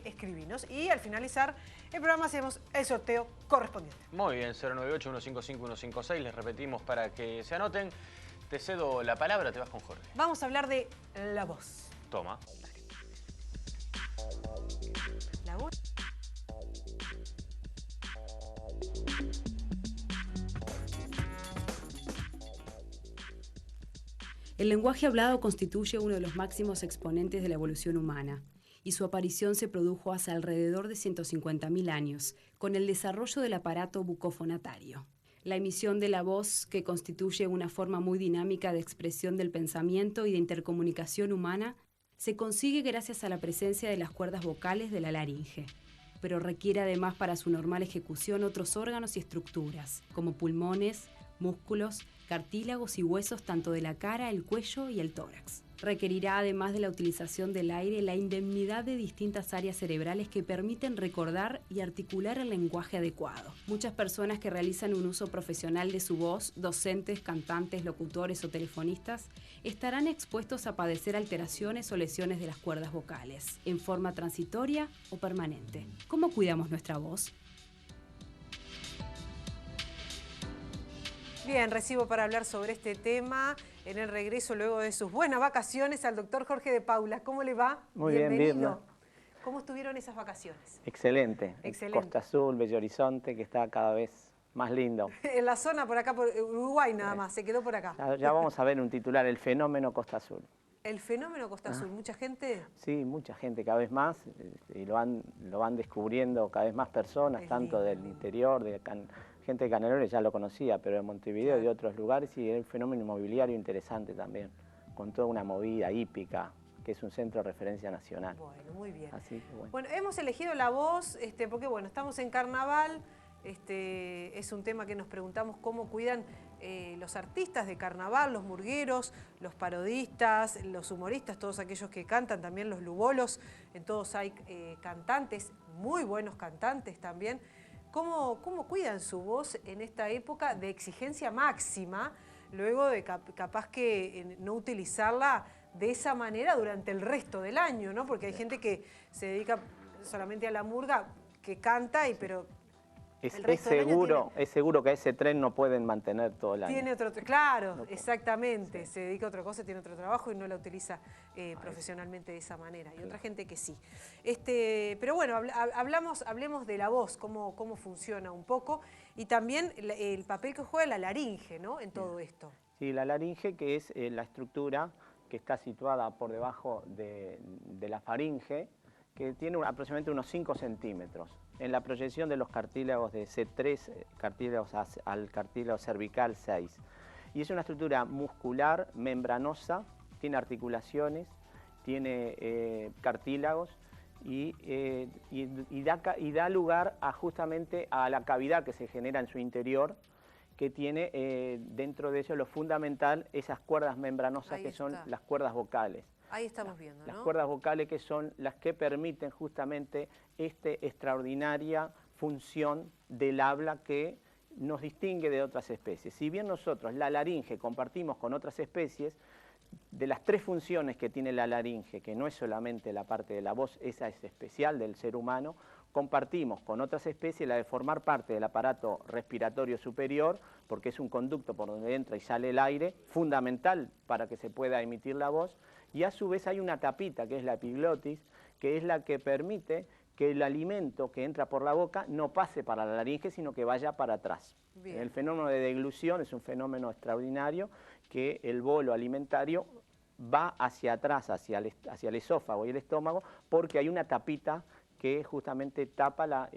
que escribinos. Y al finalizar el programa hacemos el sorteo correspondiente. Muy bien, 098-155-156. Les repetimos para que se anoten. Te cedo la palabra, te vas con Jorge. Vamos a hablar de la voz. Toma. La voz. El lenguaje hablado constituye uno de los máximos exponentes de la evolución humana, y su aparición se produjo hace alrededor de 150.000 años, con el desarrollo del aparato bucofonatario. La emisión de la voz, que constituye una forma muy dinámica de expresión del pensamiento y de intercomunicación humana, se consigue gracias a la presencia de las cuerdas vocales de la laringe, pero requiere además para su normal ejecución otros órganos y estructuras, como pulmones, músculos, cartílagos y huesos tanto de la cara, el cuello y el tórax. Requerirá, además de la utilización del aire, la indemnidad de distintas áreas cerebrales que permiten recordar y articular el lenguaje adecuado. Muchas personas que realizan un uso profesional de su voz, docentes, cantantes, locutores o telefonistas, estarán expuestos a padecer alteraciones o lesiones de las cuerdas vocales, en forma transitoria o permanente. ¿Cómo cuidamos nuestra voz? Bien, recibo para hablar sobre este tema en el regreso luego de sus buenas vacaciones al doctor Jorge de Paula. ¿Cómo le va? Muy bien, Birna. ¿Cómo estuvieron esas vacaciones? Excelente. Excelente. Costa Azul, Bello Horizonte, que está cada vez más lindo. En la zona por acá, por Uruguay nada más, se quedó por acá. Ya vamos a ver un titular, el fenómeno Costa Azul. El fenómeno Costa Azul, ¿mucha gente? Sí, mucha gente cada vez más, y lo van descubriendo cada vez más personas, tanto del interior, gente de Canelones ya lo conocía, pero de Montevideo y de otros lugares, y es un fenómeno inmobiliario interesante también, con toda una movida hípica, que es un centro de referencia nacional. Bueno, muy bien. Así que bueno, hemos elegido la voz, porque bueno, estamos en carnaval, es un tema que nos preguntamos cómo cuidan los artistas de carnaval, los murgueros, los parodistas, los humoristas, todos aquellos que cantan, también los lugolos, en todos hay cantantes, muy buenos cantantes también. ¿Cómo cuidan su voz en esta época de exigencia máxima, luego de capaz que no utilizarla de esa manera durante el resto del año, ¿no? Porque hay gente que se dedica solamente a la murga, que canta, pero es seguro que ese tren no pueden mantener todo el año. Tiene otro, claro, no, exactamente, sí. Se dedica a otra cosa, tiene otro trabajo y no la utiliza profesionalmente de esa manera. Y otra gente que sí. Pero bueno, hablemos de la voz, cómo funciona un poco, y también el papel que juega la laringe, ¿no? En todo esto. Sí, la laringe, que es la estructura que está situada por debajo de la faringe, que tiene aproximadamente unos 5 centímetros. En la proyección de los cartílagos de C3, cartílagos al cartílago cervical 6. Y es una estructura muscular, membranosa, tiene articulaciones, tiene cartílagos y da lugar justamente a la cavidad que se genera en su interior, que tiene dentro de eso lo fundamental, esas cuerdas membranosas que son las cuerdas vocales. Ahí estamos viendo, ¿no? Las cuerdas vocales, que son las que permiten justamente esta extraordinaria función del habla que nos distingue de otras especies. Si bien nosotros la laringe compartimos con otras especies, de las 3 funciones que tiene la laringe, que no es solamente la parte de la voz, esa es especial del ser humano, compartimos con otras especies la de formar parte del aparato respiratorio superior, porque es un conducto por donde entra y sale el aire, fundamental para que se pueda emitir la voz, y a su vez hay una tapita, que es la epiglotis, que es la que permite que el alimento que entra por la boca no pase para la laringe, sino que vaya para atrás. Bien. El fenómeno de deglución es un fenómeno extraordinario, que el bolo alimentario va hacia atrás, hacia el esófago y el estómago, porque hay una tapita que justamente tapa la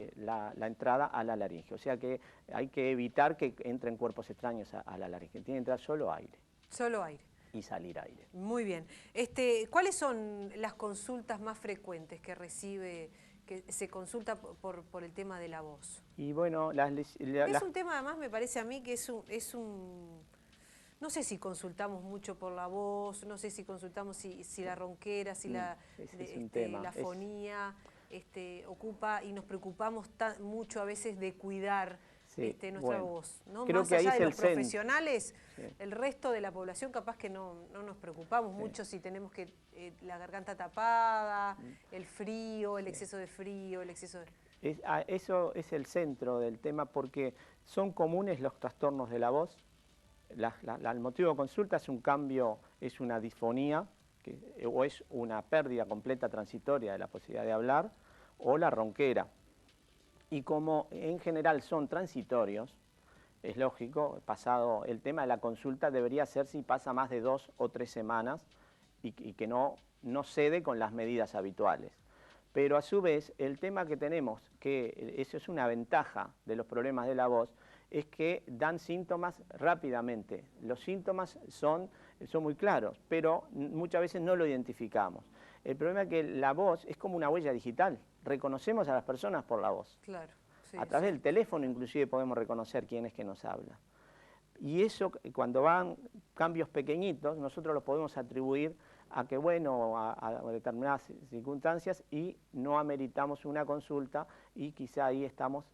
entrada a la laringe. O sea que hay que evitar que entren cuerpos extraños a la laringe. Tiene que entrar solo aire. Solo aire. Y salir aire. Muy bien. ¿Cuáles son las consultas más frecuentes que recibe, que se consulta por el tema de la voz? Y bueno, es un tema, además, me parece a mí que es un no sé si consultamos mucho por la voz, no sé si consultamos si la ronquera, si la fonía ocupa, y nos preocupamos mucho a veces de cuidar nuestra voz, ¿no? Creo más que ahí allá es de el los profesionales, sí. El resto de la población capaz que no nos preocupamos mucho si tenemos que la garganta tapada, el frío, el exceso de frío, el exceso de... Eso es el centro del tema porque son comunes los trastornos de la voz. El motivo de consulta es un cambio, es una disfonía o es una pérdida completa transitoria de la posibilidad de hablar o la ronquera. Y como en general son transitorios, es lógico, pasado el tema de la consulta debería ser si pasa más de 2 o 3 semanas y que no cede con las medidas habituales. Pero a su vez, el tema que tenemos, que eso es una ventaja de los problemas de la voz, es que dan síntomas rápidamente. Los síntomas son muy claros, pero muchas veces no lo identificamos. El problema es que la voz es como una huella digital. Reconocemos a las personas por la voz. Claro. Sí, a través del teléfono inclusive podemos reconocer quién es que nos habla. Y eso, cuando van cambios pequeñitos, nosotros los podemos atribuir a que, bueno, a determinadas circunstancias y no ameritamos una consulta y quizá ahí estamos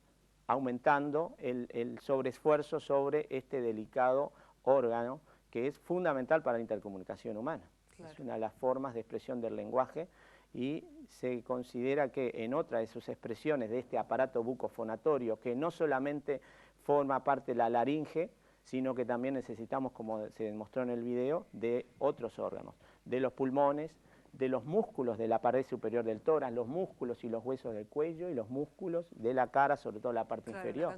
aumentando el sobreesfuerzo sobre este delicado órgano que es fundamental para la intercomunicación humana. Claro. Es una de las formas de expresión del lenguaje y se considera que en otra de sus expresiones de este aparato bucofonatorio, que no solamente forma parte de la laringe, sino que también necesitamos, como se demostró en el video, de otros órganos, de los pulmones, de los músculos de la pared superior del tórax, los músculos y los huesos del cuello y los músculos de la cara, sobre todo la parte inferior.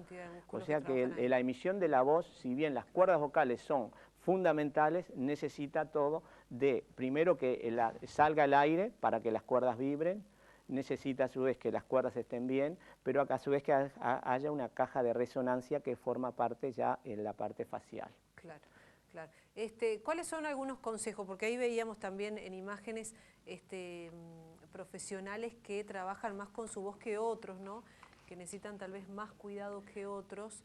O sea que la emisión de la voz, si bien las cuerdas vocales son fundamentales, necesita todo de, primero que salga el aire para que las cuerdas vibren, necesita a su vez que las cuerdas estén bien, pero a su vez que haya una caja de resonancia que forma parte ya en la parte facial. Claro. Claro. ¿Cuáles son algunos consejos? Porque ahí veíamos también en imágenes profesionales que trabajan más con su voz que otros, ¿no? Que necesitan tal vez más cuidado que otros.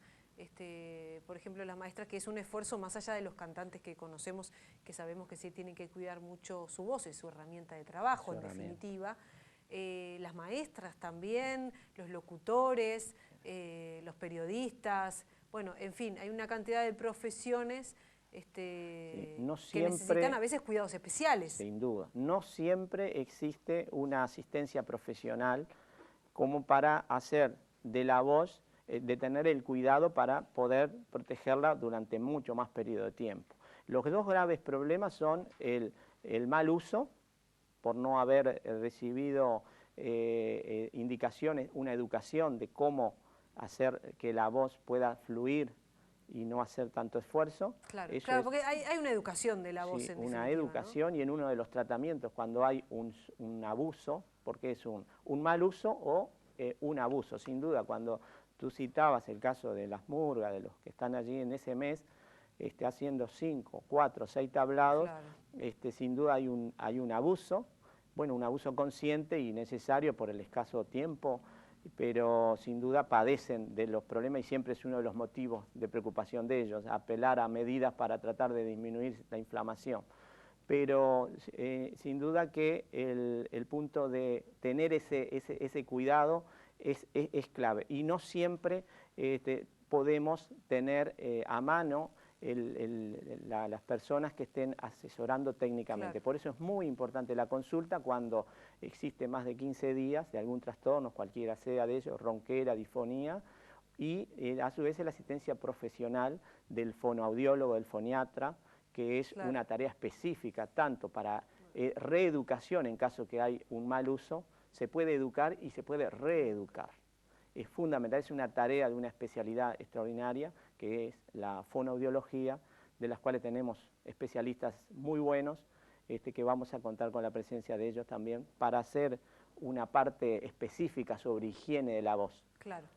Por ejemplo, las maestras, que es un esfuerzo más allá de los cantantes que conocemos, que sabemos que sí tienen que cuidar mucho su voz, es su herramienta de trabajo, en definitiva. Las maestras también, los locutores, los periodistas, bueno, en fin, hay una cantidad de profesiones no que siempre, necesitan a veces cuidados especiales. Sin duda, no siempre existe una asistencia profesional como para hacer de la voz, de tener el cuidado para poder protegerla durante mucho más periodo de tiempo. Los dos graves problemas son el mal uso, por no haber recibido indicaciones, una educación de cómo hacer que la voz pueda fluir y no hacer tanto esfuerzo. Claro, claro, porque hay una educación de la voz, sí, en una definitiva, educación, ¿no? Y en uno de los tratamientos, cuando hay un abuso, porque es un mal uso o un abuso, sin duda, cuando tú citabas el caso de las murgas, de los que están allí en ese mes, haciendo 5, 4, 6 tablados, claro. Sin duda hay un abuso, bueno, un abuso consciente y necesario por el escaso tiempo, pero sin duda padecen de los problemas y siempre es uno de los motivos de preocupación de ellos, apelar a medidas para tratar de disminuir la inflamación. Pero sin duda que el punto de tener ese cuidado es clave y no siempre podemos tener a mano las personas que estén asesorando técnicamente. Claro. Por eso es muy importante la consulta cuando existe más de 15 días de algún trastorno, cualquiera sea de ellos, ronquera, disfonía, y a su vez la asistencia profesional del fonoaudiólogo, del foniatra, que es una tarea específica tanto para reeducación en caso que hay un mal uso, se puede educar y se puede reeducar. Es fundamental, es una tarea de una especialidad extraordinaria que es la fonoaudiología, de las cuales tenemos especialistas muy buenos, que vamos a contar con la presencia de ellos también, para hacer una parte específica sobre higiene de la voz. Claro,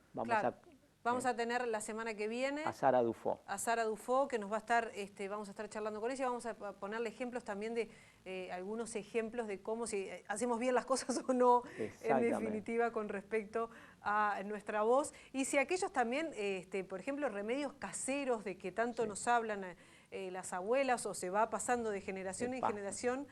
Vamos a tener la semana que viene a Sara Dufo. A Sara Dufo, que nos va a estar, vamos a estar charlando con ella, vamos a ponerle ejemplos también de algunos ejemplos de cómo si hacemos bien las cosas o no, en definitiva, con respecto a nuestra voz. Y si aquellos también, por ejemplo, remedios caseros de que tanto nos hablan las abuelas o se va pasando de generación en generación,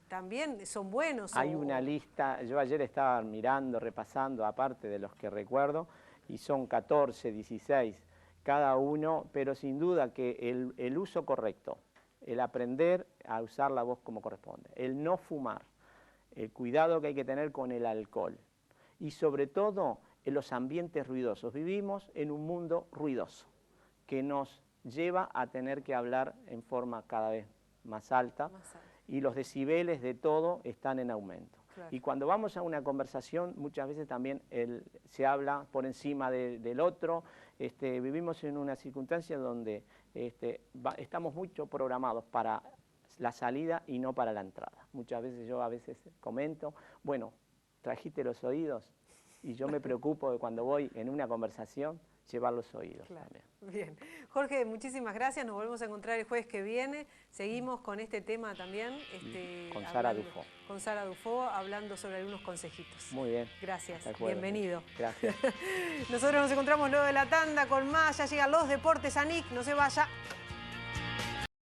también son buenos. Hay una lista, yo ayer estaba mirando, repasando, aparte de los que recuerdo, y son 14, 16 cada uno, pero sin duda que el uso correcto, el aprender a usar la voz como corresponde, el no fumar, el cuidado que hay que tener con el alcohol y sobre todo en los ambientes ruidosos. Vivimos en un mundo ruidoso que nos lleva a tener que hablar en forma cada vez más alta y los decibeles de todo están en aumento. Claro. Y cuando vamos a una conversación, muchas veces también se habla por encima del otro. Vivimos en una circunstancia donde estamos mucho programados para la salida y no para la entrada. Muchas veces yo comento, bueno, trajiste los oídos y yo me preocupo de cuando voy en una conversación llevar los oídos. Claro. También. Bien. Jorge, muchísimas gracias. Nos volvemos a encontrar el jueves que viene. Seguimos con este tema también. Con Sara Dufo. Con Sara Dufo, hablando sobre algunos consejitos. Muy bien. Gracias. Bienvenido. Gracias. Nosotros nos encontramos luego de la tanda con más. Ya llegan los deportes. Anic, no se vaya.